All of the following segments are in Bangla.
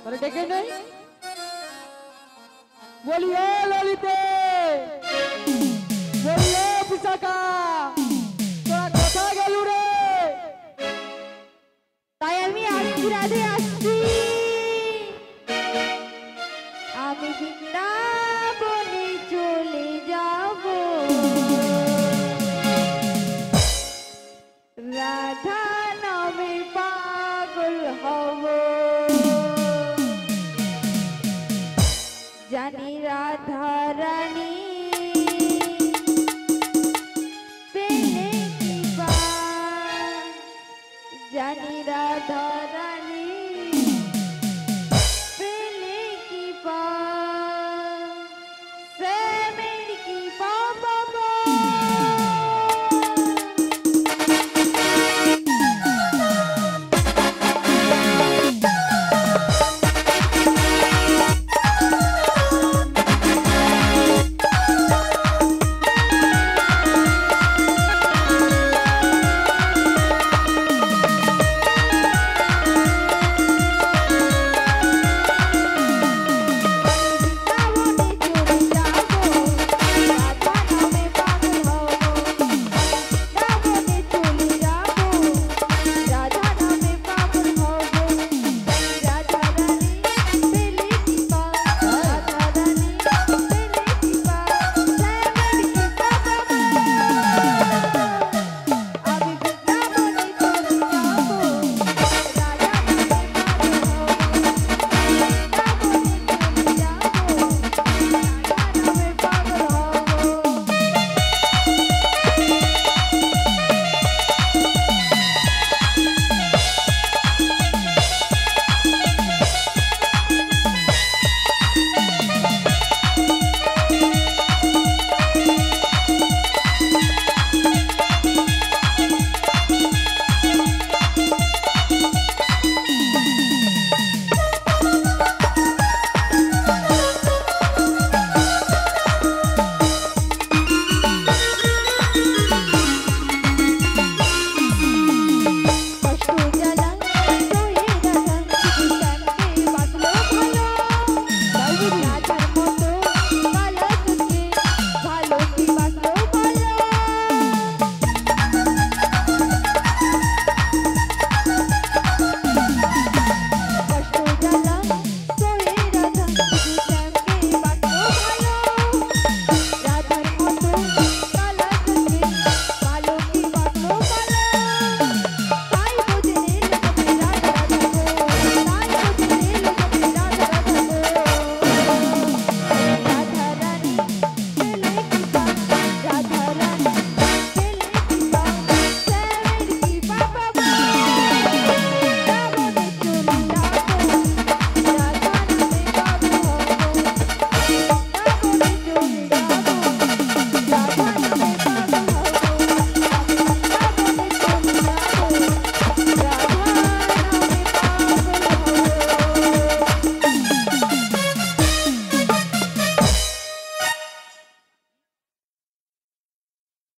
अरे डेके नहीं बोलिए ललिते बोलिए पिसाका তোরা কোথায় গেলু রে তাই আমি আরেকটি রাধে আসছি আমি বৃন্দাবনে চলে যাব রাধা নামে পাগল হব জানি রাধা রানী পেলে কি পায় জানি রাধা রানী পেলে কি পায় সে মেরি কি পাবো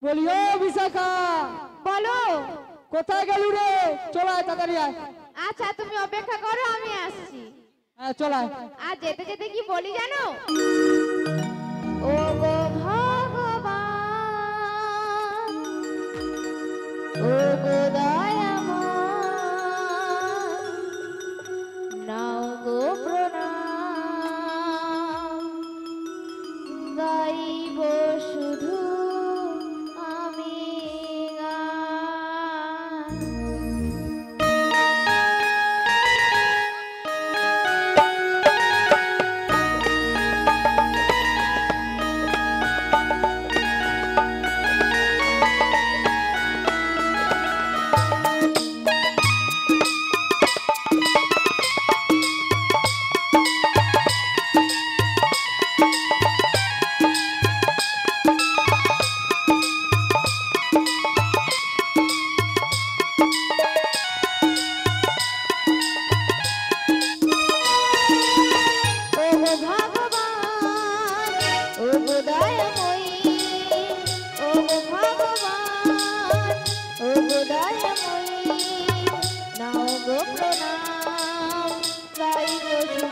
बोलियो विशाखा বলো কোথায় গেলু রে চল আয় তাড়াতাড়ি আয় আচ্ছা তুমি অপেক্ষা করো আমি আসছি হ্যাঁ চল আয় আর যেতে যেতে কি বলি জানো ও গো ভগবান ও গো দয়াময় নাও গো প্রণাম গাইব শুধু আমি গান দয়াময়ী নাও গো প্রণাম গাইব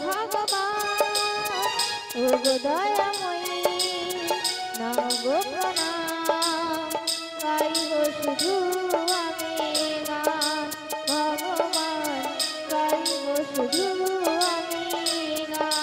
ভগবান ও গো দয়াময়ী নাও গো প্রণাম গাইব শুধু আমি গান ভগবান গাইব শুধু আমি গান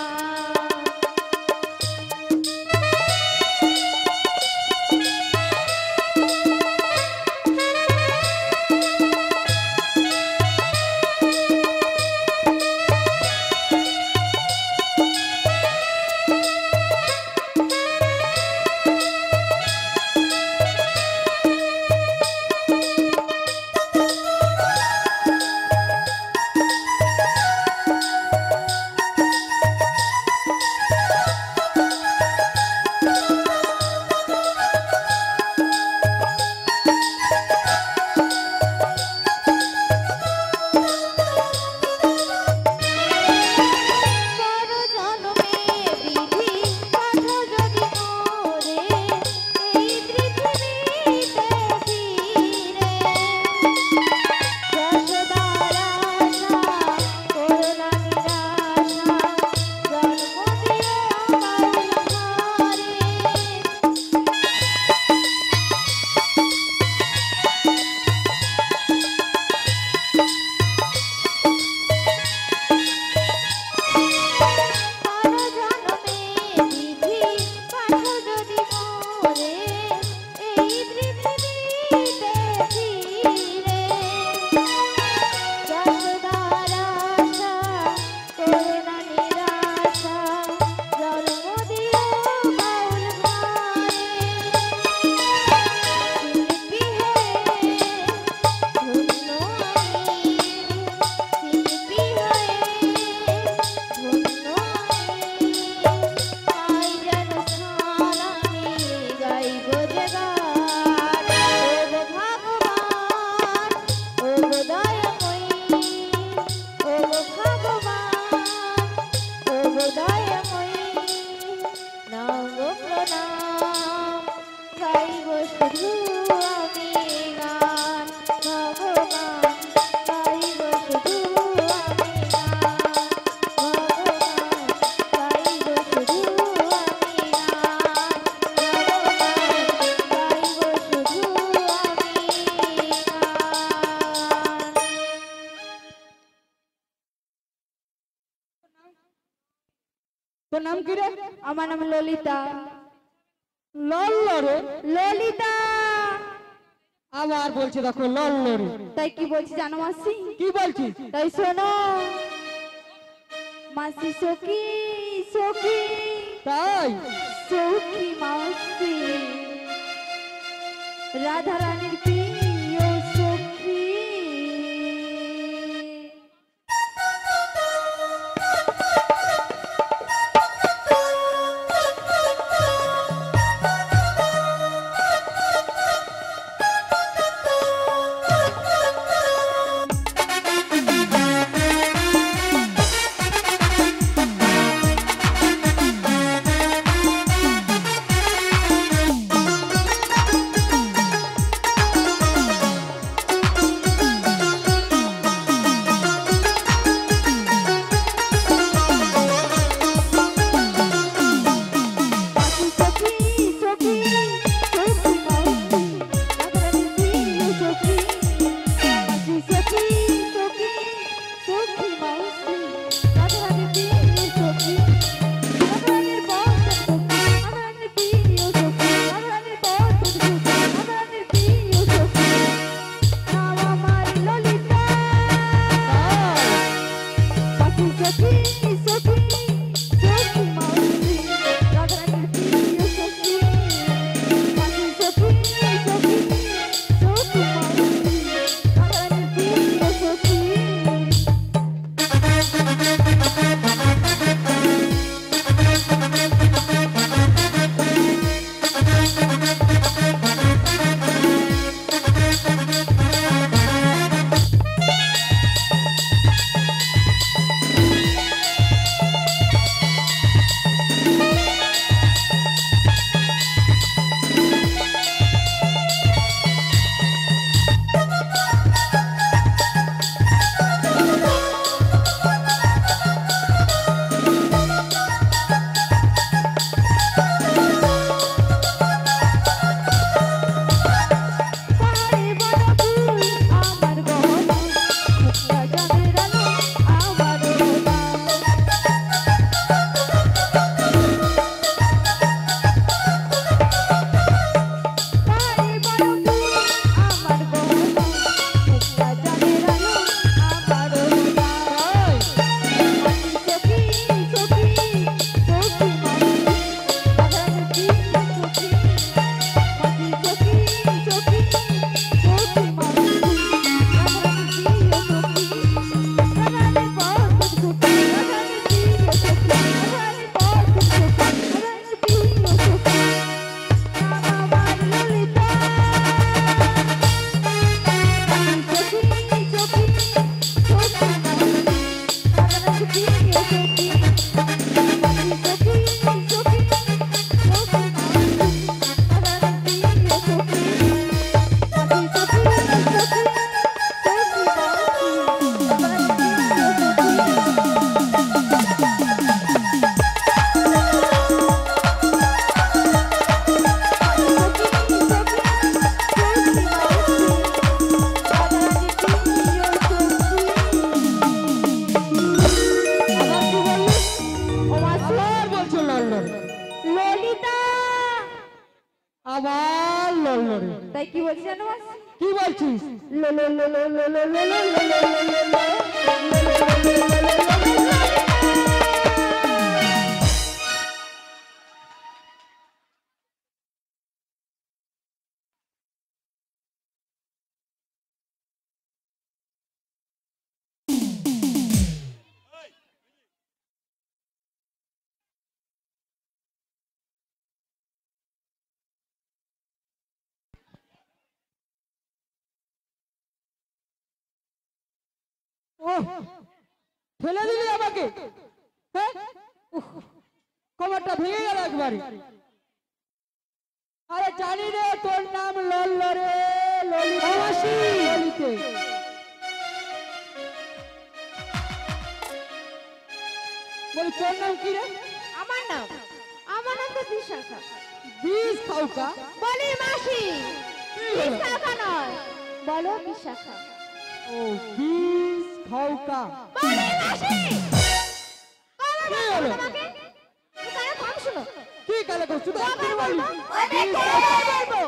তোর নাম কি রে? আমার নাম ললিতা। লল্ল রে? ললিতা। আবার বলছে দেখো লল্ল রে। তাই কি বলছি জানো মাসি? কি বলছিস? তাই শোনো মাসি সখী সখী। তাই সখী মাসি রাধা রানীর প্রিয় সখী। আবার কি বললি? ও মাসি আবার বলছো লড়লড়ে। ললিতা। আবার লড়লড়ে। তাই কি বলছিস জানো মাসি? কি বলছিস? লো লো লো লো লো লো লো লো লো লো লো লো লো। ওহ, ফেলে দিলি আমাকে, হ্যাঁ? উফ, কমরটা ভেঙে গেল একবারে। আরে জানি রে তোর নাম লড়লড়ে ললিতা মাসি। ললিতে বলি তোর নাম কি রে? আমার নাম তো বিশাখা। বিষ খাউকা। বলি মাসি কি হলো? বিশাখা নয়, বলো বিশাখা। ও বিষ খাউকা। বলি মাসি কি হলো? তোমাকে কানে কম শুনো। কি কালে করছো তো কি বলি? বলবো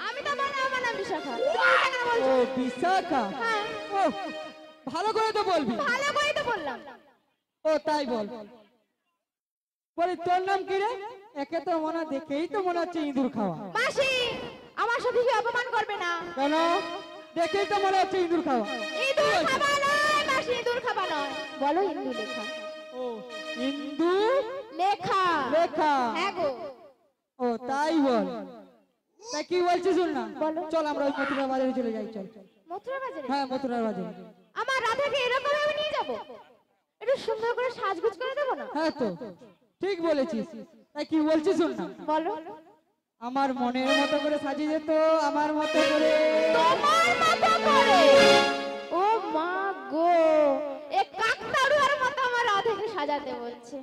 আমি তো বললাম আমার নাম বিশাখা। তুমি কেন ও বলছো? বিশাখা। হ্যাঁ ও ভালো করে তো বলবি। ভালো করেই তো বললাম। ও তাই বল। বলি তোর নাম কি রে? একে তো মনে দেখেই তো মনে হচ্ছে ইঁদুর খাওয়া। মাসি আমার সাথে কি অপমান করবে না? কেন? দেখেই তো মনে হচ্ছে ইঁদুর খাওয়া। ইঁদুর খাবা নয় মাসি, ইঁদুর খাবা নয়, বলো ইন্দু লেখা। ও ইন্দু লেখা লেখা। হ্যাঁ গো। ও তাই বল। তা কি বলছিস শুন না, বলো। চল আমরা ওই মথুরা বাজারে চলে যাই, চল। মথুরা বাজারে? হ্যাঁ মথুরার বাজারে। আমার রাধাকে এরকম ভাবে নিয়ে যাবো? একটু সুন্দর করে সাজগুজ করে দেবো না? হ্যাঁ তো ঠিক বলেছিস। তাই কি বলছিস শুন না, বলো। আমার মনের মতো করে সাজিয়ে যেত, আমার মতো করে। তোমার মতো করে? ও মা গো, এ কাকতাড়ুয়ার মতো আমার রাধাকে সাজাতে বলছে।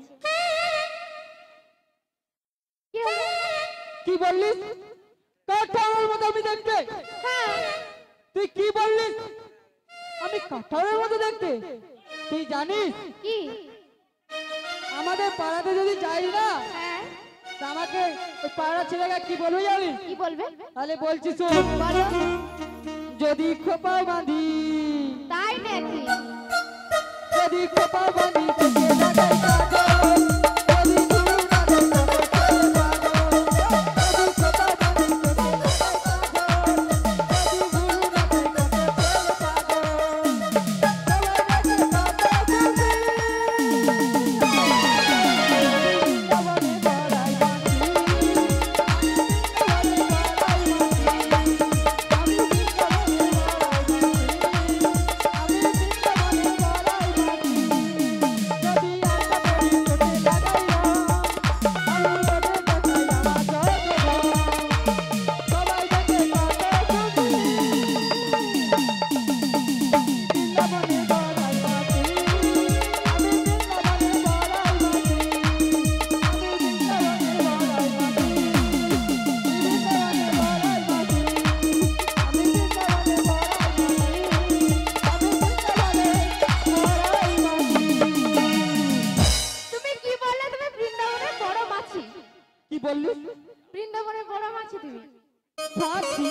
কি হলো? কি বললিস? কাঠারের মতো আমি দেখতে? হ্যাঁ তুই কি বললিস? আমি কাঠারের মতো দেখতে? তুই জানিস কি? আমাদের পাড়াতে যদি যাই না, হ্যাঁ তা আমাকে ওই পাড়ার ছেলেরা কি বলবে জানিস? কি বলবে? তাহলে বলছি শোন। বলো। যদি খোপা বাঁধি, তাই নাকি? যদি খোপা বাঁধি তোকে লাগাই কাজল, যদি গুরু না দেয় তবে চলে পাগল। যদি খোপা বাঁধি তোকে লাগাই কাজল, যদি গুরু না দেয় তবে চলে পাগল। সবাই দেখে কথা বলবি, বৃন্দাবনে বড়াই বাঁধি, বৃন্দাবনে বড়াই বাঁধি, আমি বৃন্দাবনে তুমি কি বললে? তুমি বৃন্দাবনের বড় মাছি? কি বললি? বৃন্দাবনের বড় মাছি তুমি? মাছি?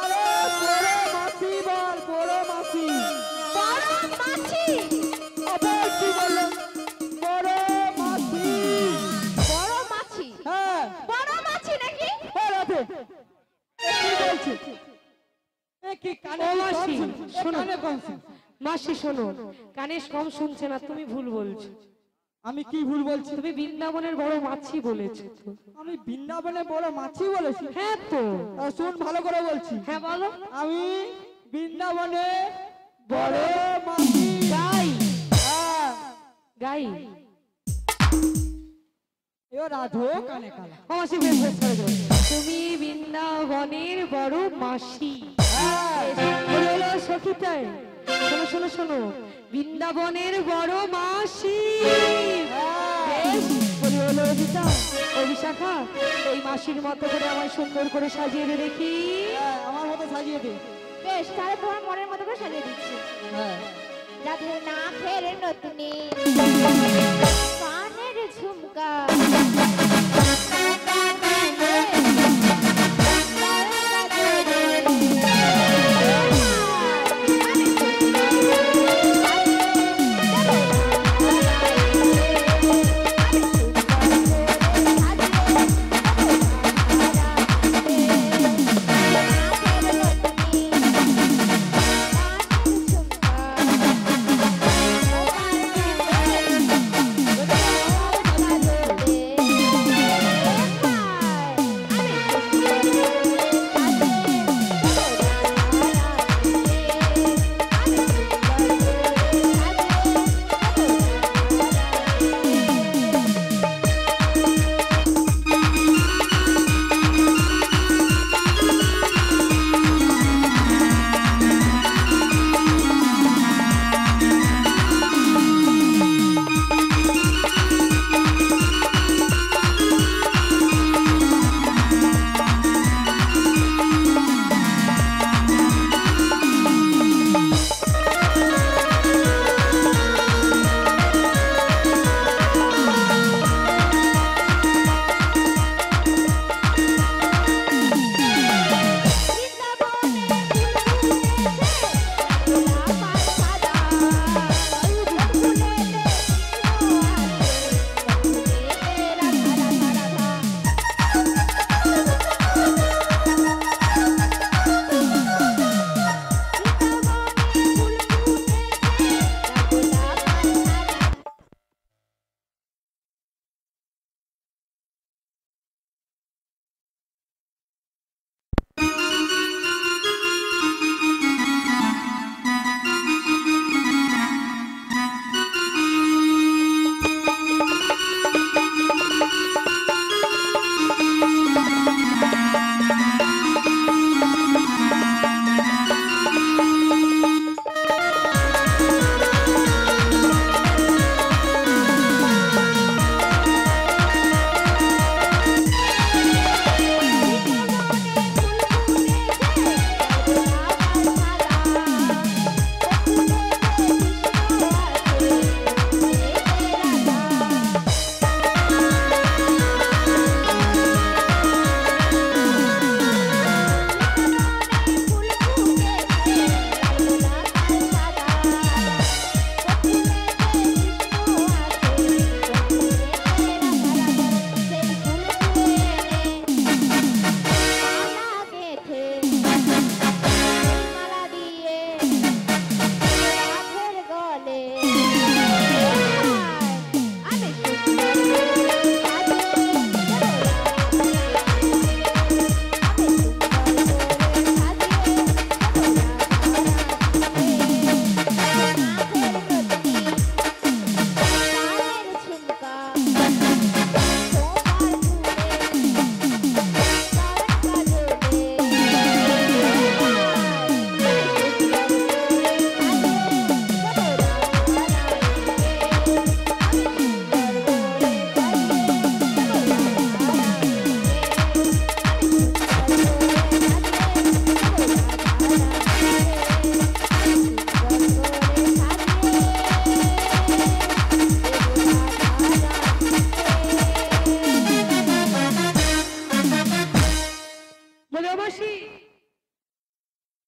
আরে বড় মাছি বল, বড় মাছি। বড় মাছি? আবার কি বললো? বড় মাছি। বড় মাছি? হ্যাঁ বড় মাছি নাকি? হ্যাঁ রাধে, এ কি বলছে? এ কি কানে ও কি কম মাসি, শুনছে? এ শোনো। কানে কম শুনছে। মাসি শোনো, কানে কম শুনছে না, তুমি ভুল বলছো। আমি কি ভুল বলছি? তুমি বৃন্দাবনের বড় মাছি বলেছো তো। আমি বৃন্দাবনে বড় মাছি বলেছি? হ্যাঁ তো। শুন ভালো করে বলছি। হ্যাঁ বলো। আমি বৃন্দাবনে বড় মাছি। গাই হ্যাঁ গাই। এ রাধো কানে কালা। ও মাসি বেশ বেশ করে দাও। তুমি বৃন্দাবনের বড় মাসি। হ্যাঁ বলে এলো সখিতাই, শোনো শোনো শোনো, বৃন্দাবনের বড় মাসি। বেশ, বলি হলো অজিতা, ও বিশাখা, এই মাসির মতো করে আমায় সুন্দর করে সাজিয়ে দে দেখি। হ্যাঁ, আমার মতো সাজিয়ে দে। বেশ, তাহলে তোমার মনের মতো করে সাজিয়ে দিচ্ছি। হ্যাঁ যাদের নাকের নতুনি কানের ঝুমকা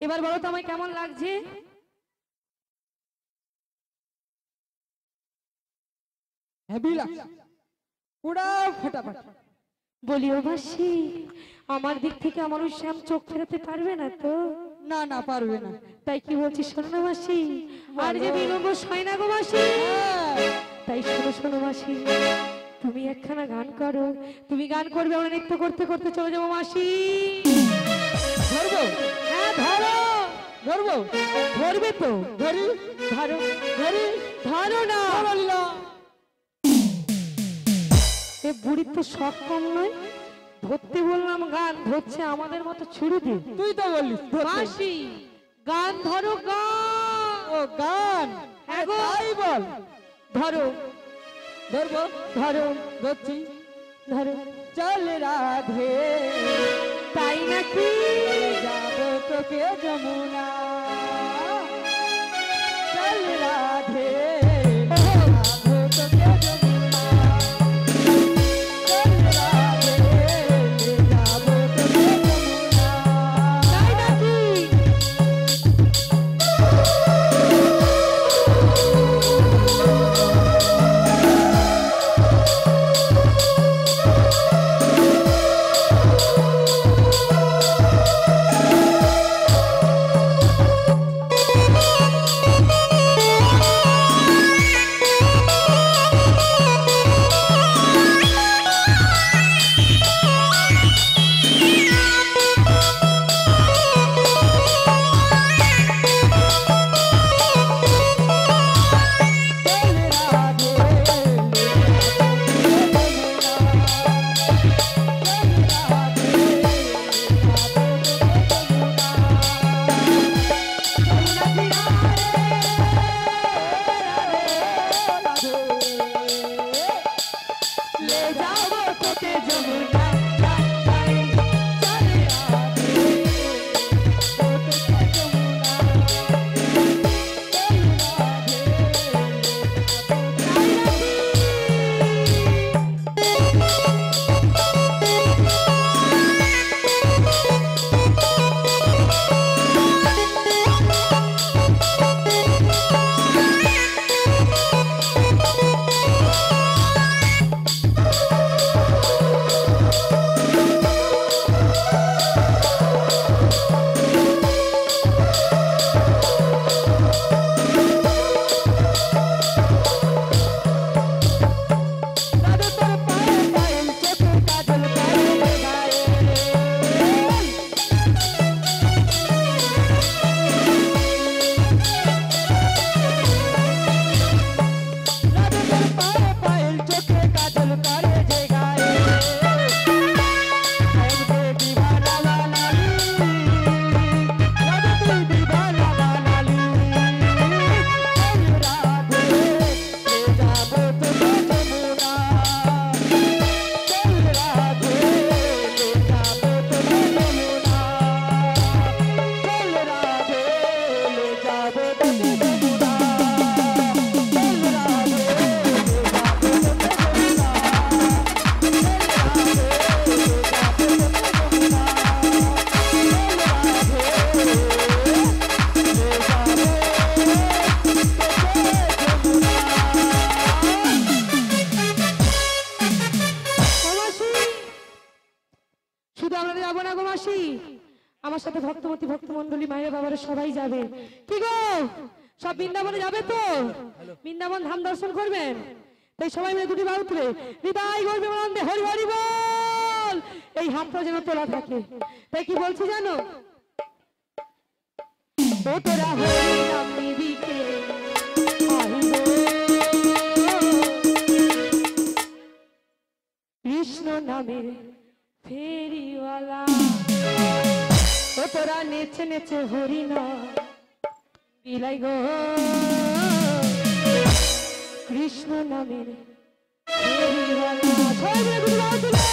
এবার বলো তো আমায় কেমন লাগছে? হেভি লাগছে, পুরা ফাটাফাট। বলি ও মাসি, আমার দিক থেকে আমার ওই শ্যাম চোখ ফেরাতে পারবে না তো? না না, পারবে না। তাই কি বলছি শোনো না মাসি, আর যে বিলম্ব হয় না গো মাসি। তাই শোনো শোনো মাসি, তুমি একখানা গান করো, তুমি গান করবে, আমরা নৃত্য করতে করতে চলে যাবো মাসি। ধরবো? হ্যাঁ ধরো। ধরবো? ধরবে তো? ধরি ধরো ধরি। ধরো না। ধরলাম। এ বুড়ির তো শখ কম নয়, ধরতে বললাম গান ধরছে আমাদের মতো ছুড়ে দিয়ে। তুই তো বলিস ধরতে। মাসি গান ধরো, গান। ও গান? হ্যাঁ গো। তাই বল। ধরো। ধরবো? ধরো ধরছি। ধরো। চল রাধে, তাই নাকি? যাবো তোকে যমুনা। চল আমার সাথে ভক্তবতী ভক্তমণ্ডলী মায়ের বাবারা সবাই যাবে। কি গো সব বৃন্দাবনে যাবে তো? বৃন্দাবন ধাম দর্শন করবেন? তাই সবাই মিলে দুটি বাহু তুলে হৃদয় গর্বে আনন্দে হরি হরি বল, এই হাতটা যেন তোলা থাকে। তাই কি বলছি জানো? ও তোরা হরি নাম নিবিকে কৃষ্ণ নামের ফেরিওয়ালা, ও তোরা নেচে নেচে হরি না বিলাই গো কৃষ্ণ নামের ফেরিওয়ালা। সবাই মিলে দুটি বাহু তুলে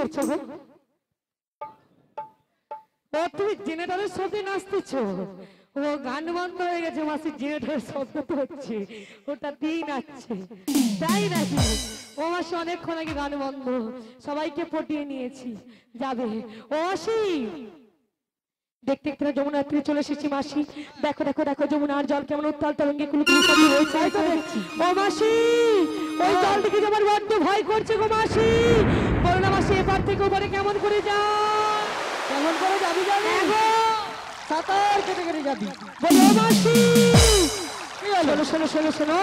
করছো গো? ও তুমি জেনারেটরের শব্দে নাচতেছো? ও গান বন্ধ হয়ে গেছে মাসি, জেনারেটরের শব্দ তো হচ্ছে, ওটা দিয়ে নাচছে তাই নাকি? ও মাসি অনেকক্ষণ আগে গান বন্ধ, সবাইকে পটিয়ে নিয়েছি, যাবে। ও মাসি দেখতে দেখতে যমুনা তীরে চলে এসেছি মাসি, দেখো দেখো দেখো যমুনার জল কেমন উত্তাল তরঙ্গে কুলুকুলু শব্দ হয়েছে। ও মাসি ওই জল থেকে যে আমার বড্ড ভয় করছে গো মাসি, বলো না মাসি এপার থেকে ওপারে কেমন করে যায়? কেমন করে যাবি জানি? সাঁতার কেটে কেটে যাবি। বলো মাসি, শোনো শোনো শোনো শোনো